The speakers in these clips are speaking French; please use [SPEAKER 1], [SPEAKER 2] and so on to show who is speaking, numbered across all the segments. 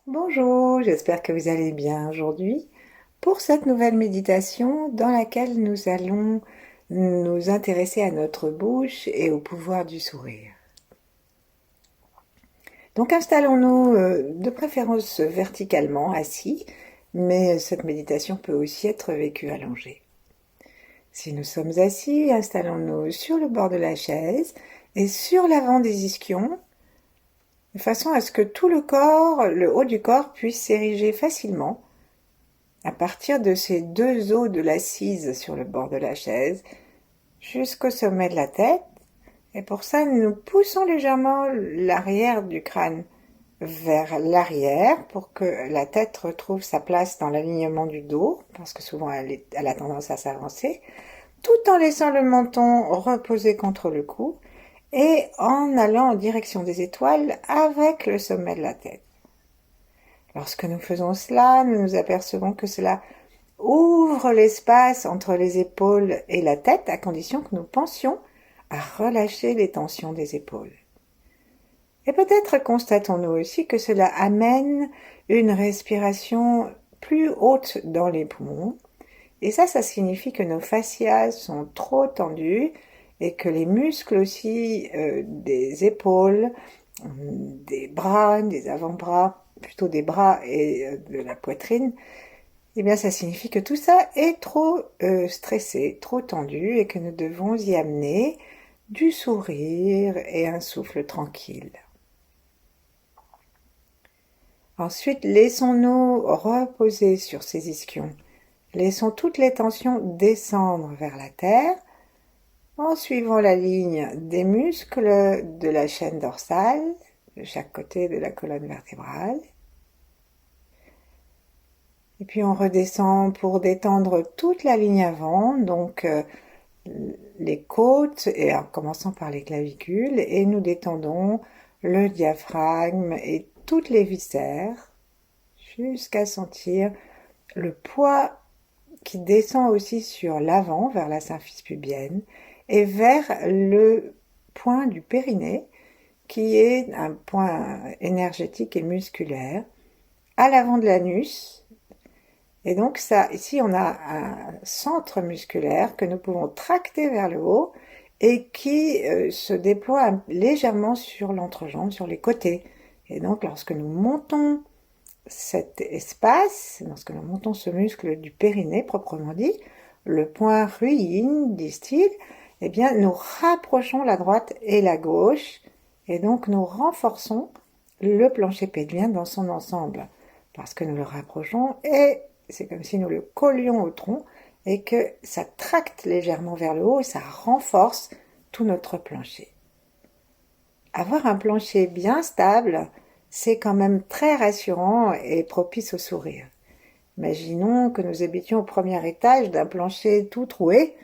[SPEAKER 1] Bonjour, j'espère que vous allez bien aujourd'hui pour cette nouvelle méditation dans laquelle nous allons nous intéresser à notre bouche et au pouvoir du sourire. Donc installons-nous de préférence verticalement, assis, mais cette méditation peut aussi être vécue allongée. Si nous sommes assis, installons-nous sur le bord de la chaise et sur l'avant des ischions, de façon à ce que tout le corps, le haut du corps, puisse s'ériger facilement à partir de ces deux os de l'assise sur le bord de la chaise jusqu'au sommet de la tête. Et pour ça, nous poussons légèrement l'arrière du crâne vers l'arrière pour que la tête retrouve sa place dans l'alignement du dos, parce que souvent elle a tendance à s'avancer, tout en laissant le menton reposer contre le cou et en allant en direction des étoiles avec le sommet de la tête. Lorsque nous faisons cela, nous nous apercevons que cela ouvre l'espace entre les épaules et la tête à condition que nous pensions à relâcher les tensions des épaules. Et peut-être constatons-nous aussi que cela amène une respiration plus haute dans les poumons. Et ça signifie que nos fascias sont trop tendus et que les muscles aussi des épaules, des bras, des avant-bras, plutôt des bras et de la poitrine, eh bien, ça signifie que tout ça est trop stressé, trop tendu et que nous devons y amener du sourire et un souffle tranquille. Ensuite, laissons-nous reposer sur ces ischions. Laissons toutes les tensions descendre vers la terre en suivant la ligne des muscles de la chaîne dorsale, de chaque côté de la colonne vertébrale. Et puis on redescend pour détendre toute la ligne avant, donc les côtes, et en commençant par les clavicules, et nous détendons le diaphragme et toutes les viscères jusqu'à sentir le poids qui descend aussi sur l'avant vers la symphyse pubienne et vers le point du périnée qui est un point énergétique et musculaire à l'avant de l'anus. Et donc ça, ici on a un centre musculaire que nous pouvons tracter vers le haut et qui se déploie légèrement sur l'entrejambe, sur les côtés. Et donc lorsque nous montons cet espace, lorsque nous montons ce muscle du périnée proprement dit, le point ruine, disent-ils, eh bien nous rapprochons la droite et la gauche et donc nous renforçons le plancher pelvien dans son ensemble parce que nous le rapprochons et c'est comme si nous le collions au tronc et que ça tracte légèrement vers le haut et ça renforce tout notre plancher. Avoir un plancher bien stable, c'est quand même très rassurant et propice au sourire. Imaginons que nous habitions au premier étage d'un plancher tout troué,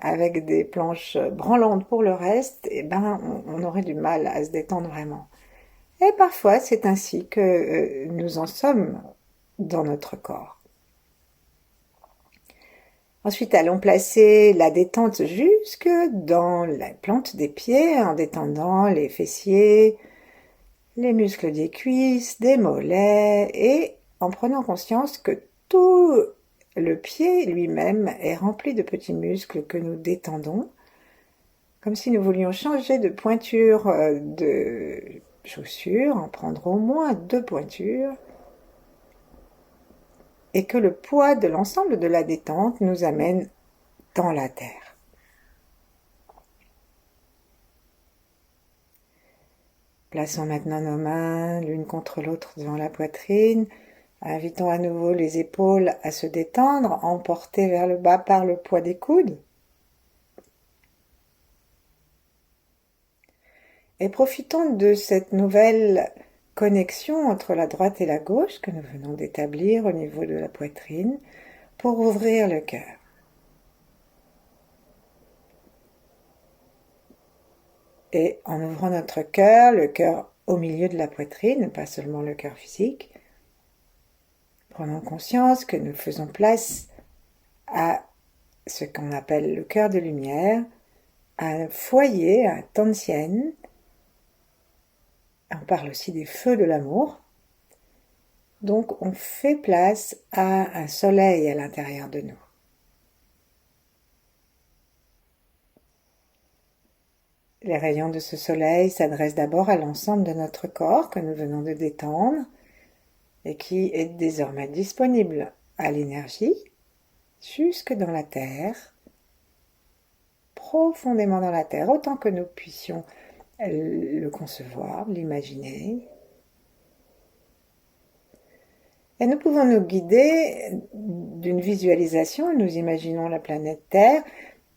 [SPEAKER 1] avec des planches branlantes pour le reste, et ben on aurait du mal à se détendre vraiment. Et parfois, c'est ainsi que nous en sommes dans notre corps. Ensuite, allons placer la détente jusque dans la plante des pieds en détendant les fessiers, les muscles des cuisses, des mollets et en prenant conscience que tout le pied lui-même est rempli de petits muscles que nous détendons, comme si nous voulions changer de pointure de chaussures, en prendre au moins 2 pointures, et que le poids de l'ensemble de la détente nous amène dans la terre. Plaçons maintenant nos mains l'une contre l'autre devant la poitrine, invitons à nouveau les épaules à se détendre, emportées vers le bas par le poids des coudes. Et profitons de cette nouvelle connexion entre la droite et la gauche que nous venons d'établir au niveau de la poitrine pour ouvrir le cœur. Et en ouvrant notre cœur, le cœur au milieu de la poitrine, pas seulement le cœur physique, prenons conscience que nous faisons place à ce qu'on appelle le cœur de lumière, un foyer, un Tantian. On parle aussi des feux de l'amour. Donc on fait place à un soleil à l'intérieur de nous. Les rayons de ce soleil s'adressent d'abord à l'ensemble de notre corps que nous venons de détendre et qui est désormais disponible à l'énergie jusque dans la terre, profondément dans la terre, autant que nous puissions le concevoir, l'imaginer. Et nous pouvons nous guider d'une visualisation, nous imaginons la planète Terre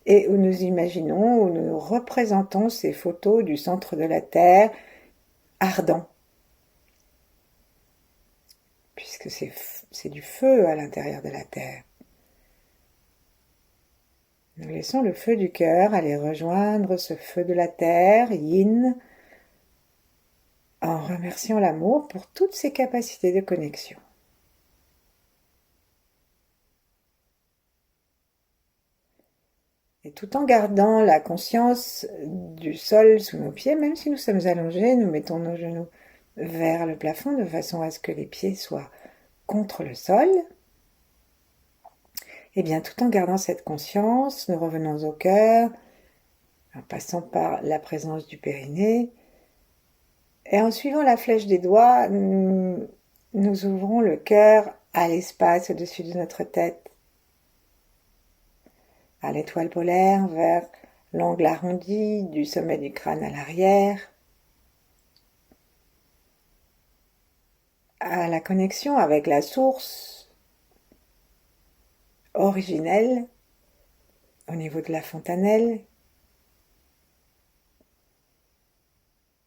[SPEAKER 1] et où nous imaginons, où nous représentons ces photos du centre de la Terre ardent, puisque c'est du feu à l'intérieur de la Terre. Nous laissons le feu du cœur aller rejoindre ce feu de la Terre, yin, en remerciant l'amour pour toutes ses capacités de connexion. Et tout en gardant la conscience du sol sous nos pieds, même si nous sommes allongés, nous mettons nos genoux vers le plafond de façon à ce que les pieds soient contre le sol. Et bien, tout en gardant cette conscience, nous revenons au cœur, en passant par la présence du périnée. Et en suivant la flèche des doigts, nous ouvrons le cœur à l'espace au-dessus de notre tête, à l'étoile polaire, vers l'angle arrondi du sommet du crâne à l'arrière, à la connexion avec la source originelle au niveau de la fontanelle.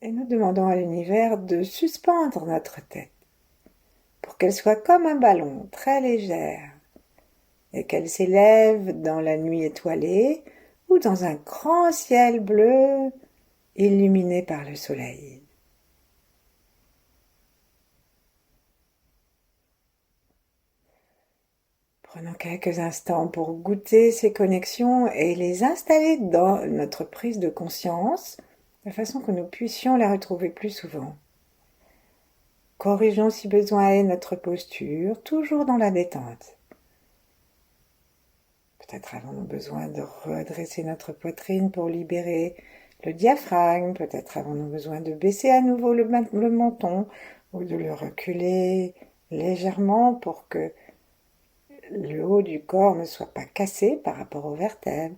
[SPEAKER 1] Et nous demandons à l'univers de suspendre notre tête pour qu'elle soit comme un ballon, très légère, et qu'elle s'élève dans la nuit étoilée ou dans un grand ciel bleu illuminé par le soleil. Prenons quelques instants pour goûter ces connexions et les installer dans notre prise de conscience, de façon que nous puissions les retrouver plus souvent. Corrigeons si besoin est notre posture, toujours dans la détente. Peut-être avons-nous besoin de redresser notre poitrine pour libérer le diaphragme, peut-être avons-nous besoin de baisser à nouveau le menton ou de le reculer légèrement pour que le haut du corps ne soit pas cassé par rapport aux vertèbres.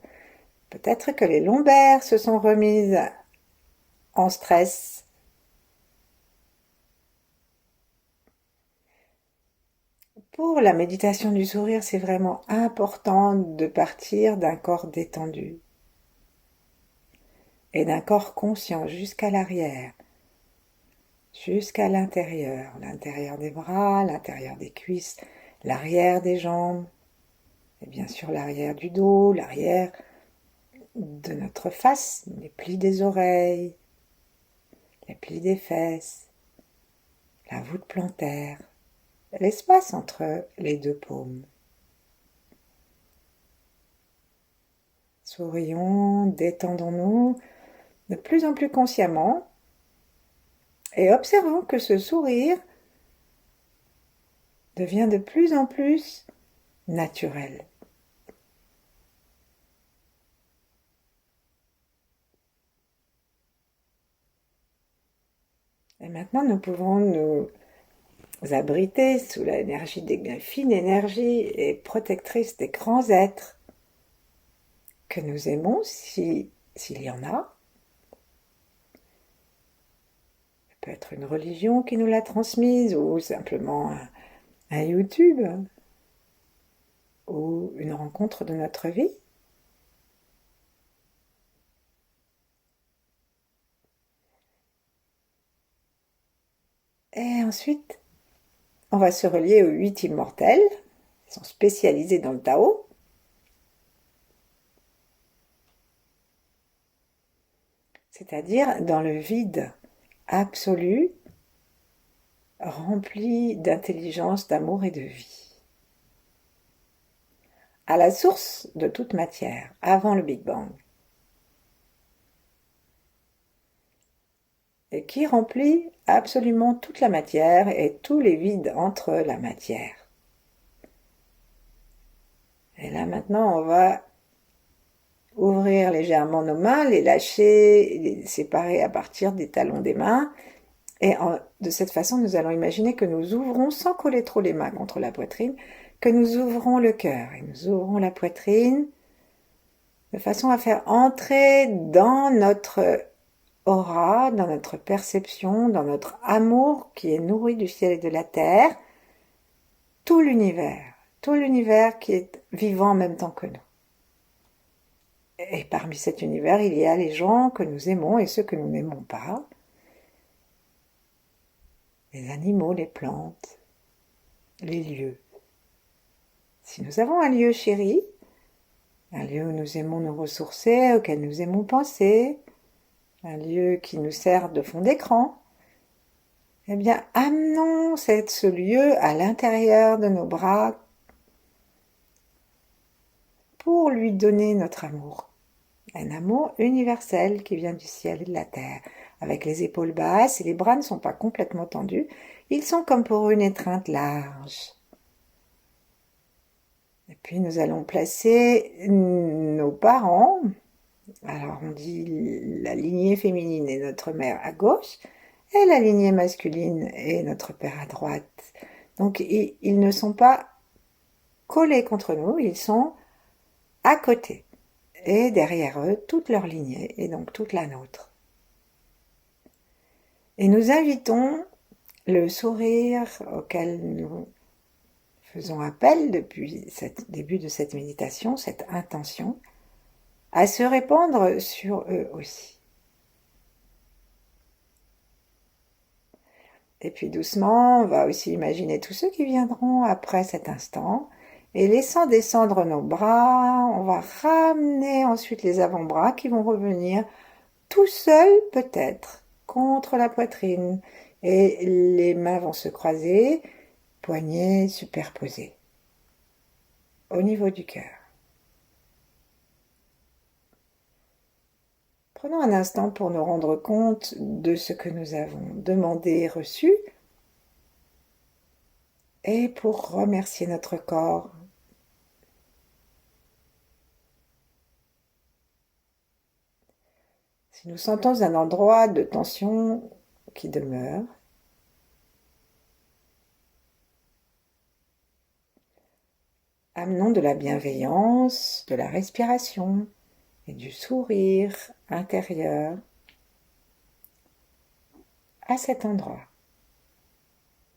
[SPEAKER 1] Peut-être que les lombaires se sont remises en stress. Pour la méditation du sourire, c'est vraiment important de partir d'un corps détendu et d'un corps conscient jusqu'à l'arrière, jusqu'à l'intérieur des bras, l'intérieur des cuisses, l'arrière des jambes, et bien sûr l'arrière du dos, l'arrière de notre face, les plis des oreilles, les plis des fesses, la voûte plantaire, l'espace entre les deux paumes. Sourions, détendons-nous de plus en plus consciemment et observons que ce sourire devient de plus en plus naturel. Et maintenant, nous pouvons nous abriter sous l'énergie des fines énergies et protectrice des grands êtres que nous aimons, s'il y en a. Ça peut être une religion qui nous l'a transmise, ou simplement un YouTube, ou une rencontre de notre vie. Et ensuite, on va se relier aux 8 immortels, qui sont spécialisés dans le Tao. C'est-à-dire dans le vide absolu, rempli d'intelligence, d'amour et de vie. À la source de toute matière, avant le Big Bang. et qui remplit absolument toute la matière et tous les vides entre la matière. Et là maintenant, on va ouvrir légèrement nos mains, les lâcher, les séparer à partir des talons des mains. Et de cette façon, nous allons imaginer que nous ouvrons, sans coller trop les mains contre la poitrine, que nous ouvrons le cœur et nous ouvrons la poitrine de façon à faire entrer dans notre aura, dans notre perception, dans notre amour qui est nourri du ciel et de la terre, tout l'univers qui est vivant en même temps que nous. Et parmi cet univers, il y a les gens que nous aimons et ceux que nous n'aimons pas, les animaux, les plantes, les lieux. Si nous avons un lieu chéri, un lieu où nous aimons nous ressourcer, auquel nous aimons penser, un lieu qui nous sert de fond d'écran, eh bien, amenons ce lieu à l'intérieur de nos bras pour lui donner notre amour. Un amour universel qui vient du ciel et de la terre, avec les épaules basses et les bras ne sont pas complètement tendus, ils sont comme pour une étreinte large. Et puis nous allons placer nos parents, alors on dit la lignée féminine est notre mère à gauche, et la lignée masculine est notre père à droite. Donc ils ne sont pas collés contre nous, ils sont à côté. Et derrière eux, toute leur lignée, et donc toute la nôtre. Et nous invitons le sourire auquel nous faisons appel depuis le début de cette méditation, cette intention, à se répandre sur eux aussi. Et puis doucement, on va aussi imaginer tous ceux qui viendront après cet instant, et laissant descendre nos bras, on va ramener ensuite les avant-bras qui vont revenir tout seuls peut-être contre la poitrine, et les mains vont se croiser, poignets superposés au niveau du cœur. Prenons un instant pour nous rendre compte de ce que nous avons demandé et reçu et pour remercier notre corps. Si nous sentons un endroit de tension qui demeure, amenons de la bienveillance, de la respiration et du sourire intérieur à cet endroit,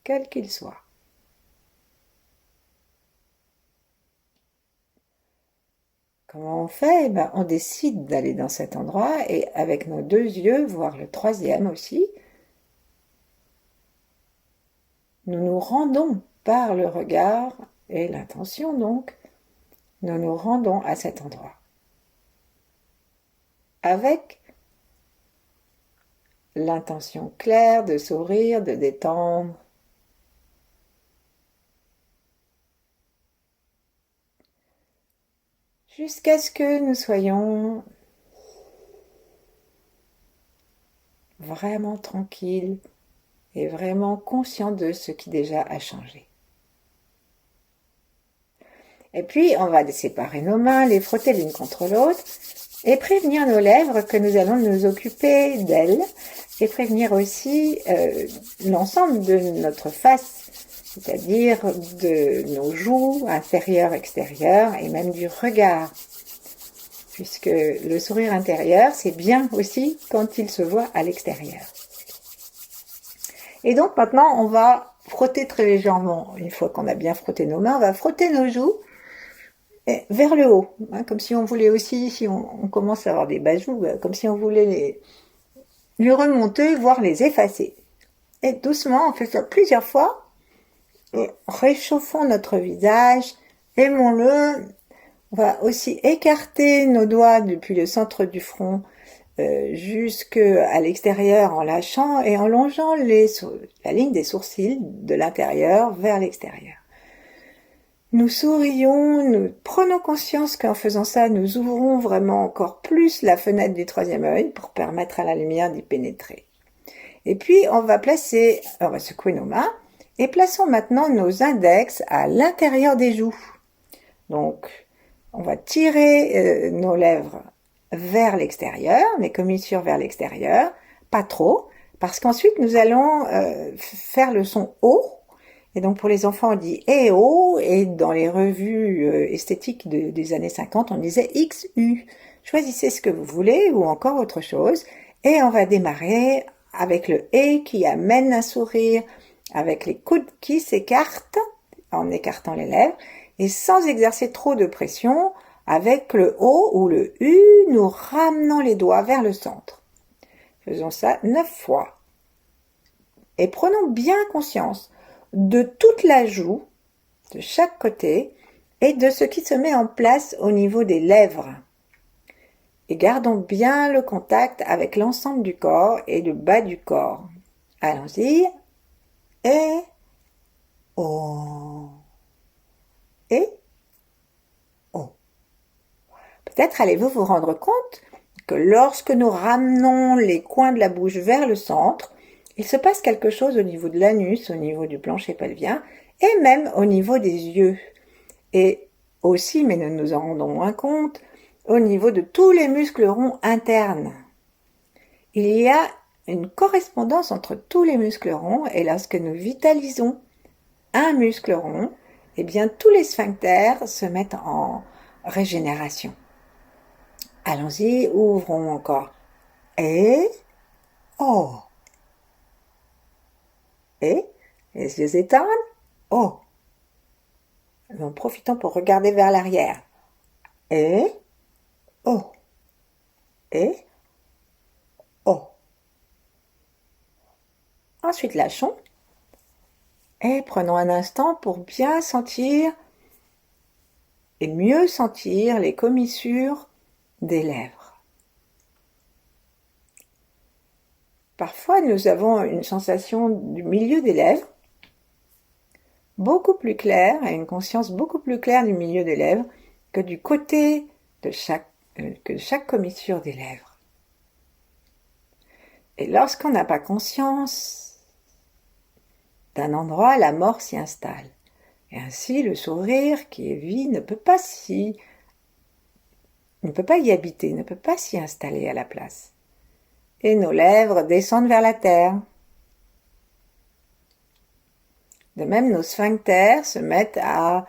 [SPEAKER 1] quel qu'il soit. Comment on fait? On décide d'aller dans cet endroit et avec nos deux yeux, voire le troisième aussi, nous nous rendons par le regard et l'intention donc, nous nous rendons à cet endroit. Avec l'intention claire de sourire, de détendre, jusqu'à ce que nous soyons vraiment tranquilles et vraiment conscients de ce qui déjà a changé. Et puis, on va séparer nos mains, les frotter l'une contre l'autre et prévenir nos lèvres que nous allons nous occuper d'elles et prévenir aussi l'ensemble de notre face, c'est-à-dire de nos joues, intérieures, extérieures, et même du regard. Puisque le sourire intérieur, c'est bien aussi quand il se voit à l'extérieur. Et donc maintenant, on va frotter très légèrement. Une fois qu'on a bien frotté nos mains, on va frotter nos joues vers le haut. Comme si on voulait aussi, si on commence à avoir des bas joues, comme si on voulait les remonter, voire les effacer. Et doucement, on fait ça plusieurs fois. Réchauffons notre visage, aimons-le. On va aussi écarter nos doigts depuis le centre du front jusqu'à l'extérieur en lâchant et en longeant la ligne des sourcils de l'intérieur vers l'extérieur. Nous sourions, nous prenons conscience qu'en faisant ça, nous ouvrons vraiment encore plus la fenêtre du troisième œil pour permettre à la lumière d'y pénétrer. Et puis, on va secouer nos mains et plaçons maintenant nos index à l'intérieur des joues. Donc, on va tirer nos lèvres vers l'extérieur, les commissures vers l'extérieur, pas trop, parce qu'ensuite nous allons faire le son O. Et donc pour les enfants on dit EO, et dans les revues esthétiques des années 50 on disait XU. Choisissez ce que vous voulez ou encore autre chose. Et on va démarrer avec le E qui amène un sourire, avec les coudes qui s'écartent en écartant les lèvres, et sans exercer trop de pression, avec le O ou le U, nous ramenons les doigts vers le centre. Faisons ça 9 fois. Et prenons bien conscience de toute la joue, de chaque côté, et de ce qui se met en place au niveau des lèvres. Et gardons bien le contact avec l'ensemble du corps et le bas du corps. Allons-y. Et O. Et O. Peut-être allez-vous vous rendre compte que lorsque nous ramenons les coins de la bouche vers le centre, il se passe quelque chose au niveau de l'anus, au niveau du plancher pelvien, et même au niveau des yeux. Et aussi, mais nous nous en rendons moins compte, au niveau de tous les muscles ronds internes. Il y a une correspondance entre tous les muscles ronds, et lorsque nous vitalisons un muscle rond, eh bien tous les sphincters se mettent en régénération. Allons-y, ouvrons encore. Et O. Et les yeux étendent. O. En profitant pour regarder vers l'arrière. Et O. Et O. Ensuite, lâchons. Et prenons un instant pour bien sentir et mieux sentir les commissures des lèvres. Parfois, nous avons une sensation du milieu des lèvres beaucoup plus claire et une conscience beaucoup plus claire du milieu des lèvres que du côté de chaque commissure des lèvres. Et lorsqu'on n'a pas conscience d'un endroit, la mort s'y installe. Et ainsi, le sourire qui est vie ne peut pas y habiter, ne peut pas s'y installer à la place. Et nos lèvres descendent vers la terre. De même, nos sphincters se mettent à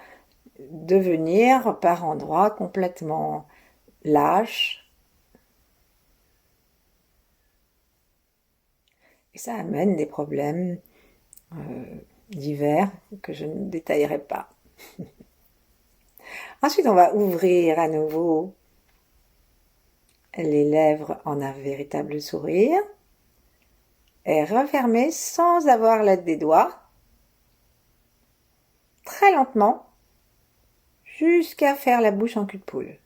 [SPEAKER 1] devenir par endroits complètement lâches. Et ça amène des problèmes divers que je ne détaillerai pas. Ensuite, on va ouvrir à nouveau les lèvres en un véritable sourire et refermer sans avoir l'aide des doigts, très lentement, jusqu'à faire la bouche en cul de poule.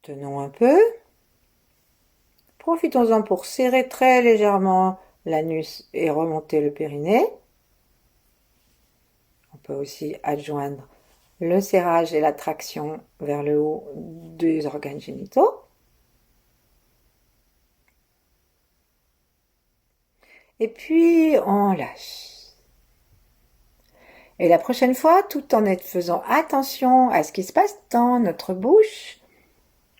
[SPEAKER 1] Tenons un peu. Profitons-en pour serrer très légèrement l'anus et remonter le périnée. On peut aussi adjoindre le serrage et la traction vers le haut des organes génitaux. Et puis, on lâche. Et la prochaine fois, tout en faisant attention à ce qui se passe dans notre bouche,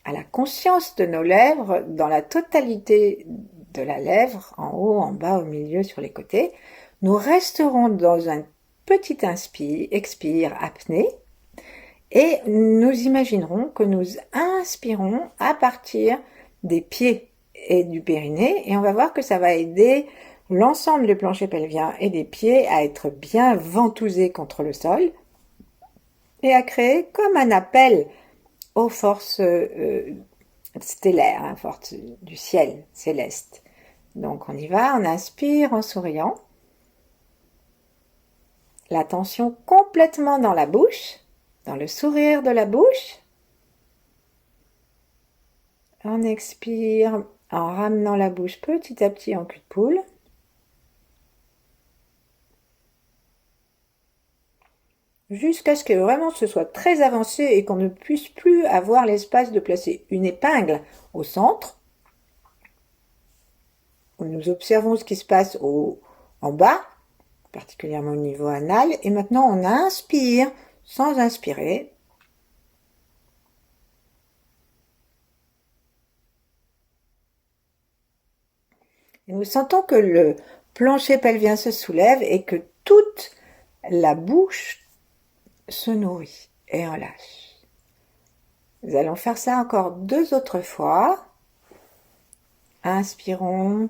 [SPEAKER 1] à la conscience de nos lèvres, dans la totalité de la lèvre, en haut, en bas, au milieu, sur les côtés, nous resterons dans un petit expire apnée, et nous imaginerons que nous inspirons à partir des pieds et du périnée, et on va voir que ça va aider l'ensemble du plancher pelvien et des pieds à être bien ventousés contre le sol et à créer comme un appel aux forces stellaires, forces du ciel céleste. Donc on y va, on inspire en souriant, l'attention complètement dans la bouche, dans le sourire de la bouche. On expire en ramenant la bouche petit à petit en cul de poule. jusqu'à ce que vraiment ce soit très avancé et qu'on ne puisse plus avoir l'espace de placer une épingle au centre, où nous observons ce qui se passe en bas, particulièrement au niveau anal, et maintenant on inspire sans inspirer. Et nous sentons que le plancher pelvien se soulève et que toute la bouche se nourrit et en lâche. Nous allons faire ça encore 2 autres fois. Inspirons.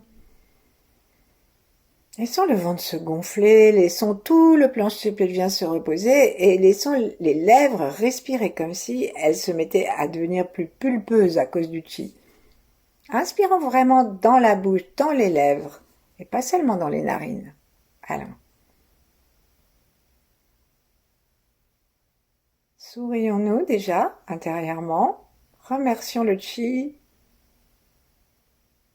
[SPEAKER 1] Laissons le ventre se gonfler, laissons tout le plancher pelvien se reposer et laissons les lèvres respirer comme si elles se mettaient à devenir plus pulpeuses à cause du chi. Inspirons vraiment dans la bouche, dans les lèvres et pas seulement dans les narines. Allons. Sourions-nous déjà intérieurement. Remercions le chi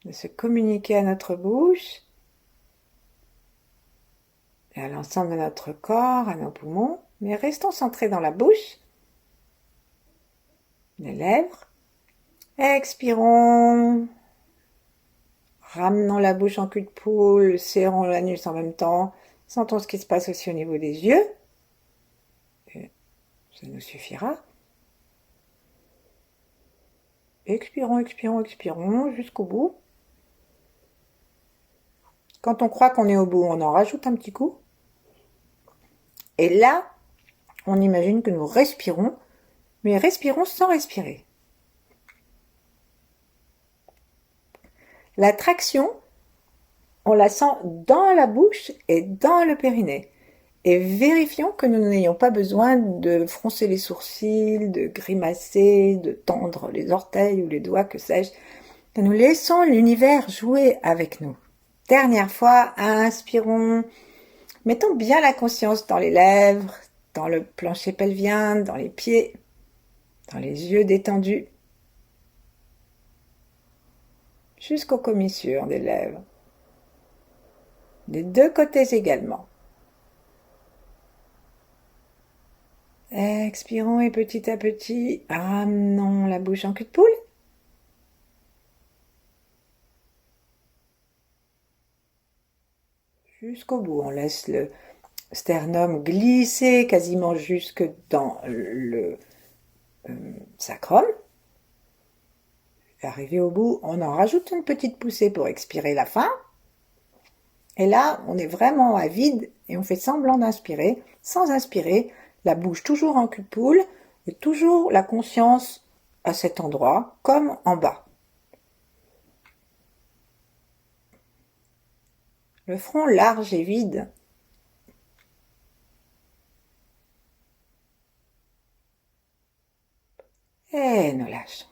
[SPEAKER 1] de se communiquer à notre bouche et à l'ensemble de notre corps, à nos poumons, mais restons centrés dans la bouche, les lèvres. Expirons, ramenons la bouche en cul de poule, serrons l'anus en même temps, sentons ce qui se passe aussi au niveau des yeux, et ça nous suffira. Expirons, expirons, expirons jusqu'au bout. Quand on croit qu'on est au bout, on en rajoute un petit coup. Et là, on imagine que nous respirons, mais respirons sans respirer. La traction, on la sent dans la bouche et dans le périnée. Et vérifions que nous n'ayons pas besoin de froncer les sourcils, de grimacer, de tendre les orteils ou les doigts, que sais-je. Que nous laissons l'univers jouer avec nous. Dernière fois, inspirons. Mettons bien la conscience dans les lèvres, dans le plancher pelvien, dans les pieds, dans les yeux détendus, jusqu'aux commissures des lèvres, des 2 côtés également. Expirons et petit à petit, ramenons la bouche en cul de poule. Jusqu'au bout, on laisse le sternum glisser quasiment jusque dans le sacrum. Arrivé au bout, on en rajoute une petite poussée pour expirer la fin. Et là, on est vraiment à vide et on fait semblant d'inspirer, sans inspirer, la bouche toujours en cul de poule et toujours la conscience à cet endroit, comme en bas. Le front large et vide. Et nous lâchons.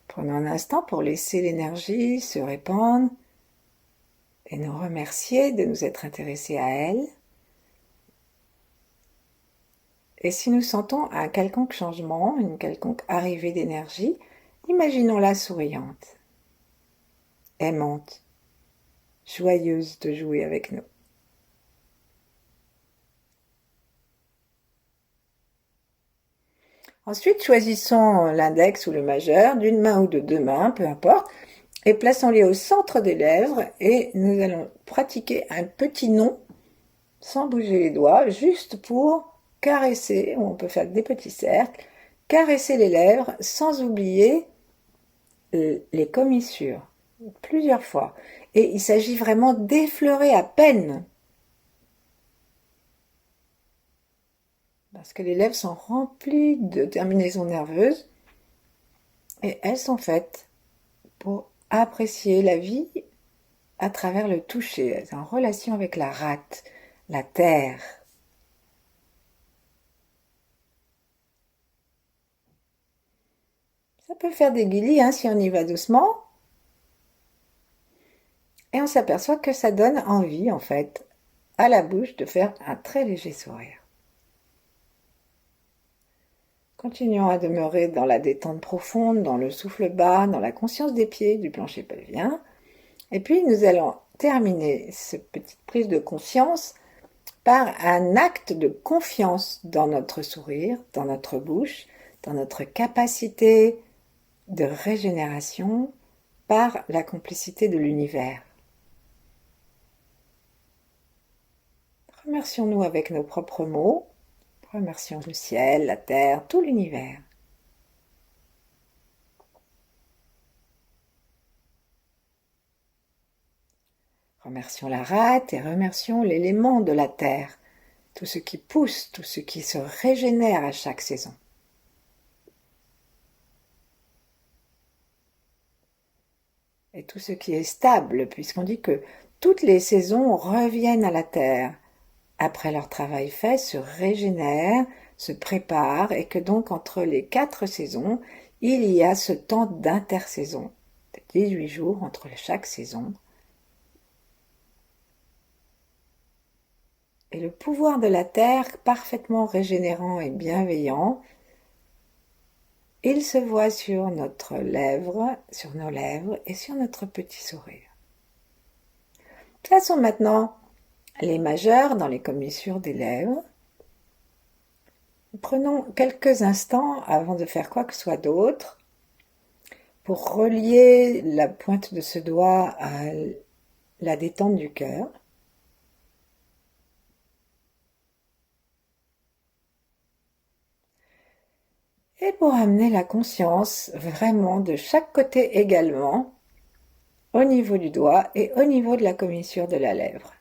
[SPEAKER 1] Prenons un instant pour laisser l'énergie se répandre et nous remercier de nous être intéressés à elle. Et si nous sentons un quelconque changement, une quelconque arrivée d'énergie, imaginons-la souriante, aimante, joyeuse de jouer avec nous. Ensuite, choisissons l'index ou le majeur, d'une main ou de 2 mains, peu importe, et plaçons-les au centre des lèvres et nous allons pratiquer un petit nom, sans bouger les doigts, juste pour caresser, on peut faire des petits cercles, caresser les lèvres sans oublier les commissures, plusieurs fois. Et il s'agit vraiment d'effleurer à peine, parce que les lèvres sont remplies de terminaisons nerveuses et elles sont faites pour apprécier la vie à travers le toucher, en relation avec la rate, la terre. Ça peut faire des guilis si on y va doucement. Et on s'aperçoit que ça donne envie, en fait, à la bouche de faire un très léger sourire. Continuons à demeurer dans la détente profonde, dans le souffle bas, dans la conscience des pieds, du plancher pelvien. Et puis nous allons terminer cette petite prise de conscience par un acte de confiance dans notre sourire, dans notre bouche, dans notre capacité de régénération, par la complicité de l'univers. Remercions-nous avec nos propres mots, remercions le ciel, la terre, tout l'univers. Remercions la rate et remercions l'élément de la terre, tout ce qui pousse, tout ce qui se régénère à chaque saison. Et tout ce qui est stable, puisqu'on dit que toutes les saisons reviennent à la terre, après leur travail fait, se régénèrent, se préparent, et que donc entre les 4 saisons, il y a ce temps d'intersaison, de 18 jours entre chaque saison. Et le pouvoir de la terre, parfaitement régénérant et bienveillant, il se voit sur notre lèvre, sur nos lèvres et sur notre petit sourire. Plaçons maintenant les majeurs dans les commissures des lèvres. Prenons quelques instants avant de faire quoi que ce soit d'autre pour relier la pointe de ce doigt à la détente du cœur. Et pour amener la conscience vraiment de chaque côté également, au niveau du doigt et au niveau de la commissure de la lèvre.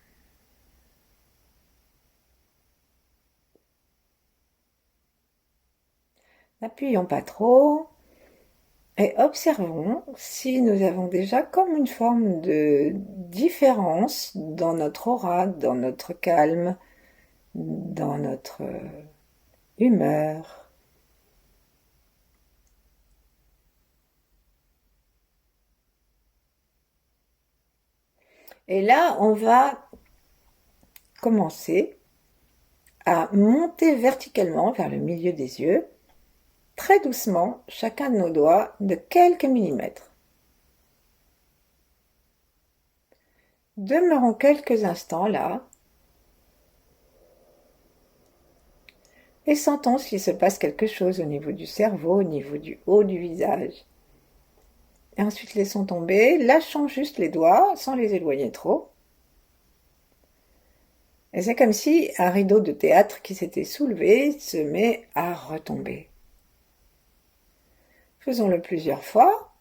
[SPEAKER 1] N'appuyons pas trop et observons si nous avons déjà comme une forme de différence dans notre aura, dans notre calme, dans notre humeur. Et là, on va commencer à monter verticalement vers le milieu des yeux, très doucement, chacun de nos doigts de quelques millimètres. Demeurons quelques instants là et sentons s'il se passe quelque chose au niveau du cerveau, au niveau du haut du visage. Et ensuite laissons tomber, lâchons juste les doigts sans les éloigner trop. Et c'est comme si un rideau de théâtre qui s'était soulevé se met à retomber. Faisons-le plusieurs fois.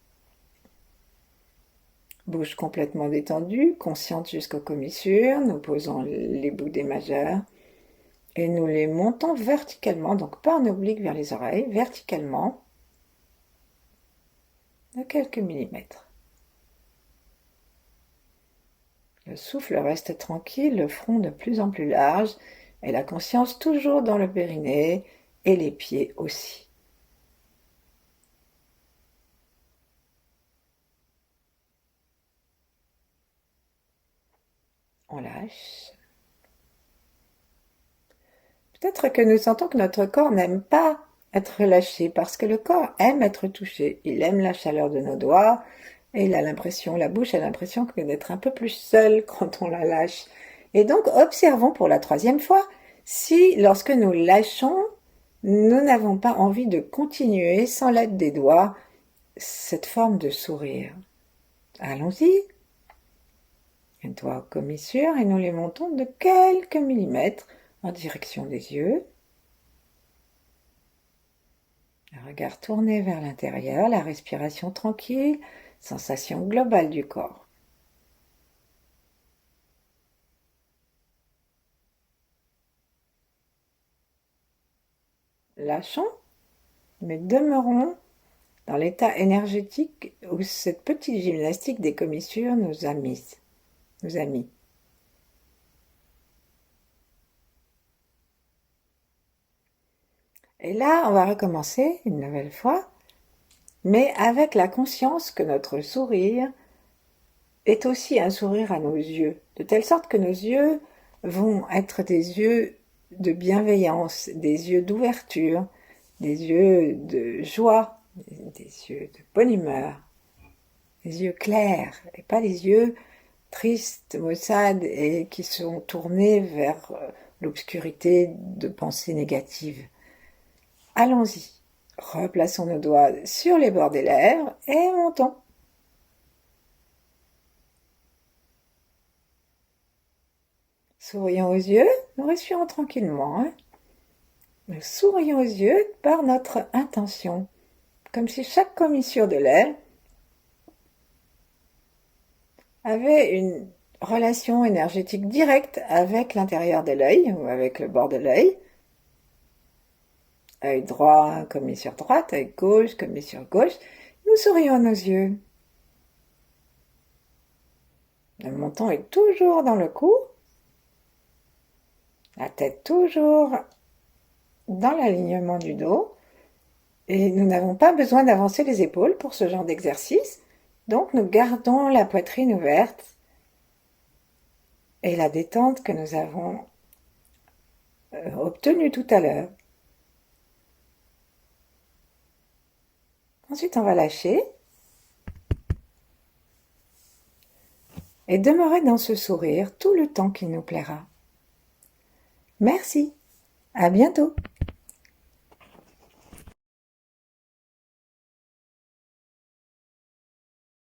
[SPEAKER 1] Bouche complètement détendue, consciente jusqu'aux commissures, nous posons les bouts des majeurs et nous les montons verticalement, donc pas en oblique vers les oreilles, verticalement, de quelques millimètres. Le souffle reste tranquille, le front de plus en plus large et la conscience toujours dans le périnée et les pieds aussi. On lâche. Peut-être que nous sentons que notre corps n'aime pas être relâché parce que le corps aime être touché. Il aime la chaleur de nos doigts et il a l'impression, la bouche a l'impression d'être un peu plus seule quand on la lâche. Et donc, observons pour la 3e fois si, lorsque nous lâchons, nous n'avons pas envie de continuer sans l'aide des doigts cette forme de sourire. Allons-y. Les doigts aux commissures et nous les montons de quelques millimètres en direction des yeux. Le regard tourné vers l'intérieur, la respiration tranquille, sensation globale du corps. Lâchons, mais demeurons dans l'état énergétique où cette petite gymnastique des commissures nous a mis. Et là, on va recommencer une nouvelle fois, mais avec la conscience que notre sourire est aussi un sourire à nos yeux, de telle sorte que nos yeux vont être des yeux de bienveillance, des yeux d'ouverture, des yeux de joie, des yeux de bonne humeur, des yeux clairs et pas les yeux tristes, maussades et qui sont tournés vers l'obscurité de pensées négatives. Allons-y. Replaçons nos doigts sur les bords des lèvres et montons. Sourions aux yeux, nous respirons tranquillement. Nous sourions aux yeux par notre intention, comme si chaque commissure de lèvres avait une relation énergétique directe avec l'intérieur de l'œil ou avec le bord de l'œil. Œil droit, commissure droite, œil gauche, commissure gauche. Nous sourions à nos yeux. Le menton est toujours dans le cou, la tête toujours dans l'alignement du dos. Et nous n'avons pas besoin d'avancer les épaules pour ce genre d'exercice. Donc nous gardons la poitrine ouverte et la détente que nous avons obtenue tout à l'heure. Ensuite, on va lâcher et demeurer dans ce sourire tout le temps qu'il nous plaira. Merci, à bientôt.